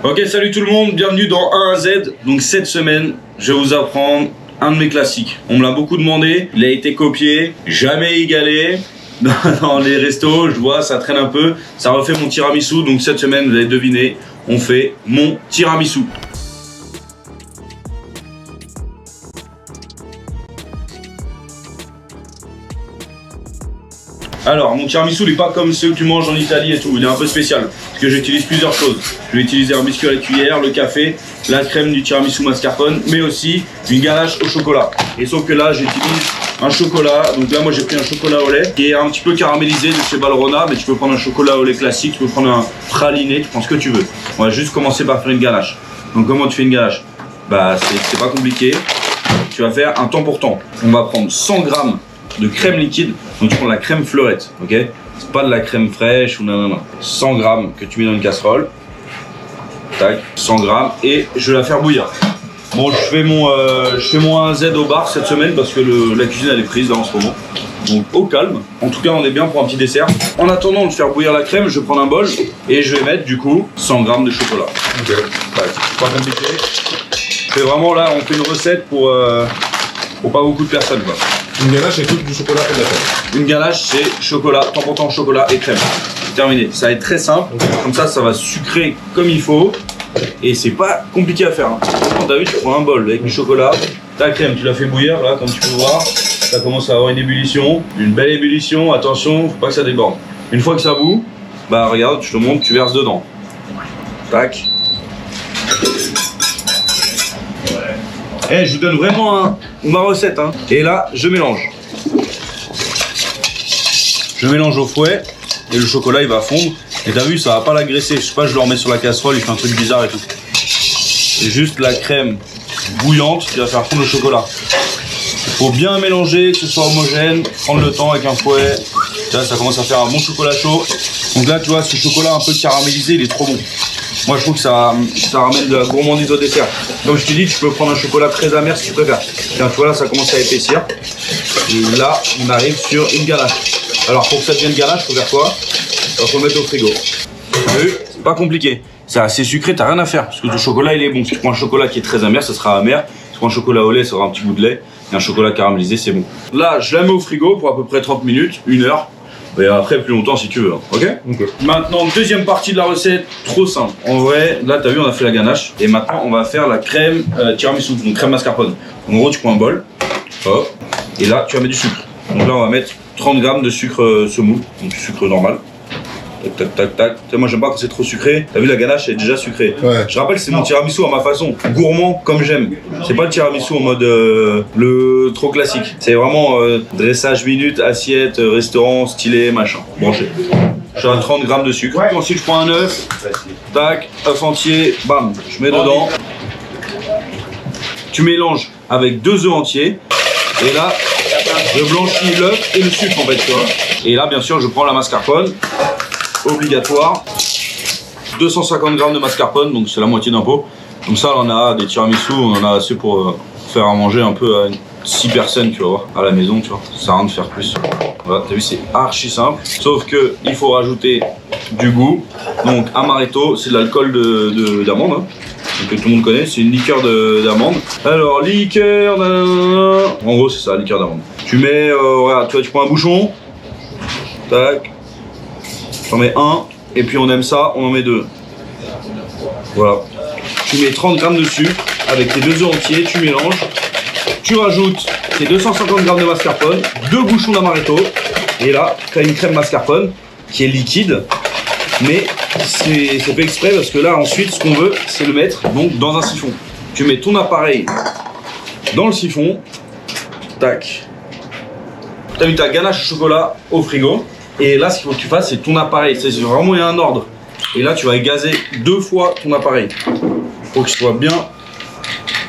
Ok, salut tout le monde, bienvenue dans A à Z. Donc cette semaine, je vais vous apprendre un de mes classiques. On me l'a beaucoup demandé, il a été copié, jamais égalé. Dans les restos, je vois, ça traîne un peu. Ça refait mon tiramisu, donc cette semaine, vous avez deviné, on fait mon tiramisu. Alors, mon tiramisu n'est pas comme ceux que tu manges en Italie et tout, il est un peu spécial. Parce que j'utilise plusieurs choses. Je vais utiliser un biscuit à la cuillère, le café, la crème du tiramisu mascarpone, mais aussi une ganache au chocolat. Et sauf que là, j'utilise un chocolat. Donc là, moi, j'ai pris un chocolat au lait qui est un petit peu caramélisé de chez Valrhona, mais tu peux prendre un chocolat au lait classique, tu peux prendre un praliné, tu prends ce que tu veux. On va juste commencer par faire une ganache. Donc comment tu fais une ganache? Bah, c'est pas compliqué. Tu vas faire un temps pour temps. On va prendre 100 g de crème liquide, donc tu prends la crème fleurette, ok? C'est pas de la crème fraîche ou non. 100 g que tu mets dans une casserole, tac, 100 g, et je vais la faire bouillir. Bon, je fais mon A à Z au bar cette semaine parce que la cuisine elle est prise là en ce moment. Donc au calme, en tout cas on est bien pour un petit dessert. En attendant de faire bouillir la crème, je vais prendre un bol et je vais mettre du coup 100 g de chocolat. Ok, tac, pas compliqué. C'est vraiment là, on fait une recette pour pas beaucoup de personnes quoi. Une ganache c'est tout du chocolat et de la crème. Une ganache c'est chocolat, temps pour temps chocolat et crème. Terminé. Ça va être très simple. Okay. Comme ça va sucrer comme il faut. Et c'est pas compliqué à faire. Hein. T'as vu, tu prends un bol avec du chocolat, ta crème, tu la fais bouillir là, comme tu peux voir. Ça commence à avoir une ébullition, une belle ébullition. Attention, faut pas que ça déborde. Une fois que ça bout, bah regarde, je te montre, tu verses dedans. Tac. Eh, je vous donne vraiment ma recette, hein. Et là, je mélange. Je mélange au fouet et le chocolat il va fondre. Et t'as vu, ça va pas l'agresser. Je sais pas, je le remets sur la casserole, il fait un truc bizarre et tout. C'est juste la crème bouillante qui va faire fondre le chocolat. Il faut bien mélanger, que ce soit homogène, prendre le temps avec un fouet. Là, ça commence à faire un bon chocolat chaud. Donc là, tu vois, ce chocolat un peu caramélisé, il est trop bon. Moi, je trouve que ça ramène de la gourmandise au dessert. Comme je t'ai dit, tu peux prendre un chocolat très amer si tu préfères. Tiens, tu vois, là, ça commence à épaissir. Et là, on arrive sur une ganache. Alors, pour que ça devienne ganache, il faut faire quoi? Il faut mettre au frigo. T'as vu? C'est pas compliqué. C'est assez sucré, t'as rien à faire. Parce que le chocolat, il est bon. Si tu prends un chocolat qui est très amer, ça sera amer. Si tu prends un chocolat au lait, ça aura un petit goût de lait. Et un chocolat caramélisé, c'est bon. Là, je la mets au frigo pour à peu près 30 minutes, 1 heure. Et après, plus longtemps si tu veux. Hein. Ok? Maintenant, deuxième partie de la recette, trop simple. En vrai, là, t'as vu, on a fait la ganache. Et maintenant, on va faire la crème tiramisu, donc crème mascarpone. En gros, tu prends un bol. Hop. Et là, tu vas mettre du sucre. Donc là, on va mettre 30 g de sucre semoule, donc du sucre normal. Tac, tac, tac, tac. Moi, j'aime pas quand c'est trop sucré. T'as vu, la ganache, elle est déjà sucrée. Ouais. Je rappelle, c'est mon tiramisu à ma façon. Gourmand, comme j'aime. C'est pas le tiramisu en mode le trop classique. C'est vraiment dressage minute, assiette, restaurant, stylé, machin. Branché. Je suis à 30 g de sucre. Ouais. Ensuite, je prends un œuf. Tac, œuf entier. Bam, je mets dedans. Tu mélanges avec 2 œufs entiers. Et là, je blanchis l'œuf et le sucre en fait, tu vois. Et là, bien sûr, je prends la mascarpone. Obligatoire. 250 g de mascarpone, donc c'est la moitié d'un pot. Comme ça, on a des tiramisu, on en a assez pour faire à manger un peu à 6 personnes, tu vas voir, à la maison, tu vois. Ça sert à rien de faire plus. Voilà, t'as vu, c'est archi simple. Sauf que il faut rajouter du goût. Donc, amaretto, c'est de l'alcool d'amande, hein, que tout le monde connaît. C'est une liqueur d'amande. Alors, liqueur d'amande. En gros, c'est ça, liqueur d'amande. Tu mets, voilà, tu vois, tu prends un bouchon. Tac. J'en mets 1, et puis on aime ça, on en met 2. Voilà. Tu mets 30 g de sucre avec tes 2 œufs entiers, tu mélanges. Tu rajoutes tes 250 g de mascarpone, 2 bouchons d'amaretto, et là, tu as une crème mascarpone qui est liquide, mais c'est fait exprès parce que là, ensuite, ce qu'on veut, c'est le mettre donc dans un siphon. Tu mets ton appareil dans le siphon, tac. Tu as mis ta ganache au chocolat au frigo. Et là, ce qu'il faut que tu fasses, c'est ton appareil. C'est vraiment, il y a un ordre. Et là, tu vas gazer 2 fois ton appareil. Pour qu'il soit bien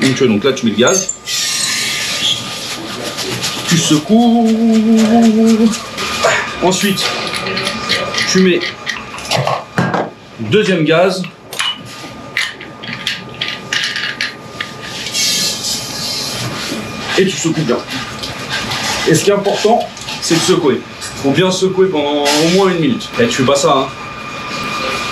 onctueux. Donc là, tu mets le gaz. Tu secoues. Ensuite, tu mets deuxième gaz. Et tu secoues bien. Et ce qui est important, c'est de secouer. Faut bien secouer pendant au moins 1 minute. Et tu fais pas ça, hein.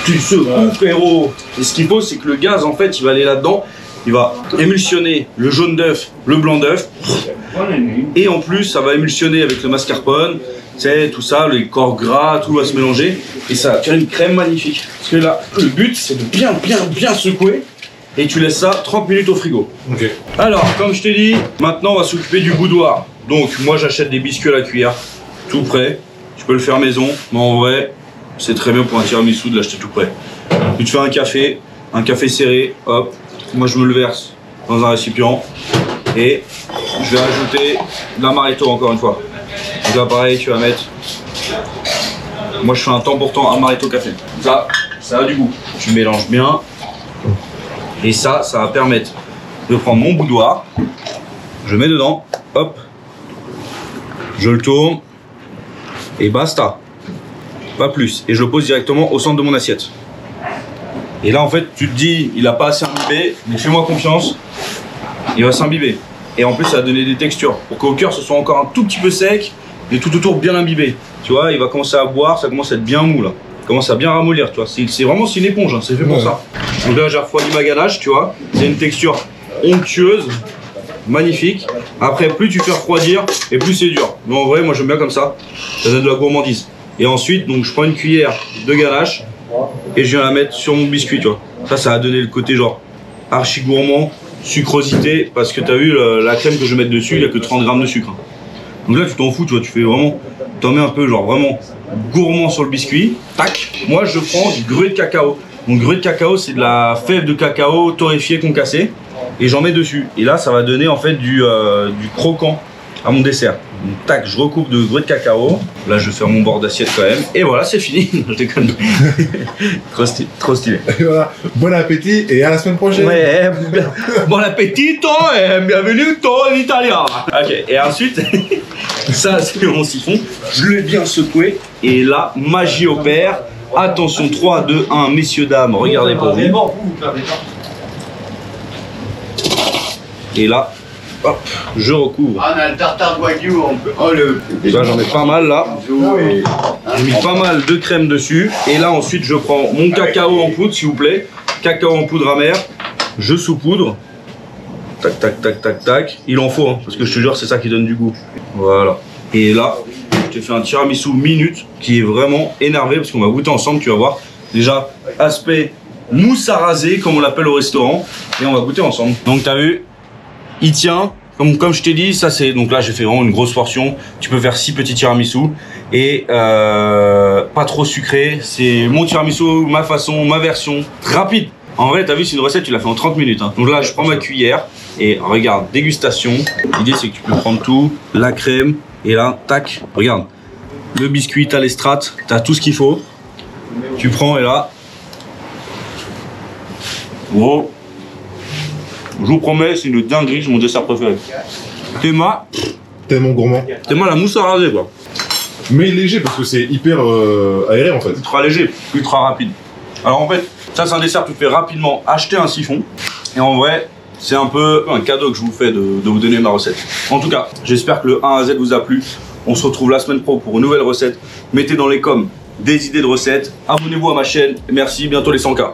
Tu secoues, frérot. Et ce qu'il faut, c'est que le gaz, en fait, il va aller là-dedans. Il va émulsionner le jaune d'œuf, le blanc d'œuf. Et en plus, ça va émulsionner avec le mascarpone. Tu sais, tout ça, les corps gras, tout va se mélanger. Et ça va faire une crème magnifique. Parce que là, le but, c'est de bien secouer. Et tu laisses ça 30 minutes au frigo. Ok. Alors, comme je t'ai dit, maintenant, on va s'occuper du boudoir. Donc, moi, j'achète des biscuits à la cuillère. Tout prêt. Tu peux le faire maison. Mais en vrai, c'est très bien pour un tiramisu de l'acheter tout prêt. Tu te fais un café serré. Hop. Moi, je me le verse dans un récipient. Et je vais ajouter de l'amaretto encore une fois. Donc là, pareil, tu vas mettre... Moi, je fais un temps pour temps amaretto café. Ça a du goût. Tu mélanges bien. Et ça va permettre de prendre mon boudoir. Je mets dedans. Hop. Je le tourne. Et basta. Pas plus. Et je le pose directement au centre de mon assiette. Et là, en fait, tu te dis, il n'a pas assez imbibé, mais fais-moi confiance. Il va s'imbiber. Et en plus, ça va donner des textures. Pour qu'au cœur, ce soit encore un tout petit peu sec, et tout autour bien imbibé. Tu vois, il va commencer à boire, ça commence à être bien mou là. Il commence à bien ramollir, tu vois. C'est vraiment une éponge, hein, c'est fait pour ça. Donc là, j'ai refroidi ma ganache, tu vois. C'est une texture onctueuse, magnifique. Après, plus tu fais refroidir, et plus c'est dur. Mais en vrai, moi j'aime bien comme ça. Ça donne de la gourmandise. Et ensuite, donc je prends une cuillère de ganache et je viens la mettre sur mon biscuit, tu vois. Ça va donner le côté genre archi gourmand, sucrosité, parce que t'as vu la crème que je vais mettre dessus, il n'y a que 30 grammes de sucre. Donc là, tu t'en fous, tu vois, tu fais vraiment, t'en mets un peu genre vraiment gourmand sur le biscuit. Tac. Moi, je prends du gruau de cacao. Donc gruau de cacao, c'est de la fève de cacao torréfiée concassée, et j'en mets dessus. Et là, ça va donner en fait du croquant à mon dessert. Donc tac, je recoupe de gruau de cacao. Là, je vais faire mon bord d'assiette quand même. Et voilà, c'est fini. Je déconne. Trop stylé. Et voilà, bon appétit et à la semaine prochaine. Ouais, bon appetito et bienvenue en Italia. Ok, et ensuite, ça c'est mon siphon. Je l'ai bien secoué. Et là, magie opère. Attention, 3, 2, 1, messieurs, dames, regardez pour vous. Et là, hop, je recouvre. Ah, on a le tartare wagyu, on peut... Oh, Là, j'en mets pas mal là. J'ai mis pas mal de crème dessus. Et là, ensuite, je prends mon cacao en poudre, s'il vous plaît. Cacao en poudre amère. Je saupoudre. Tac, tac, tac, tac, tac. Il en faut, hein, parce que je te jure, c'est ça qui donne du goût. Voilà. Et là, je te fais un tiramisu minute qui est vraiment énervé parce qu'on va goûter ensemble, tu vas voir. Déjà, aspect mousse à raser, comme on l'appelle au restaurant. Et on va goûter ensemble. Donc, t'as vu, il tient. Comme je t'ai dit, ça c'est. Donc là, j'ai fait vraiment une grosse portion. Tu peux faire 6 petits tiramisu. Et pas trop sucré. C'est mon tiramisu, ma façon, ma version. Rapide. En vrai, t'as vu, c'est une recette, tu l'as fait en 30 minutes. Hein. Donc là, je prends ma cuillère. Et regarde, dégustation. L'idée, c'est que tu peux prendre tout. La crème. Et là, tac, regarde. Le biscuit, t'as les strates. T'as tout ce qu'il faut. Tu prends et là. Gros. Je vous promets, c'est une dinguerie, c'est mon dessert préféré. Théma. Tellement gourmand. Théma la mousse à raser quoi. Mais léger parce que c'est hyper aéré en fait. Ultra léger, ultra rapide. Alors en fait, ça c'est un dessert que tu fais rapidement. Acheter un siphon. Et en vrai, c'est un peu un cadeau que je vous fais de vous donner ma recette. En tout cas, j'espère que le 1 à Z vous a plu. On se retrouve la semaine pro pour une nouvelle recette. Mettez dans les coms des idées de recettes. Abonnez-vous à ma chaîne. Merci, bientôt les 100K.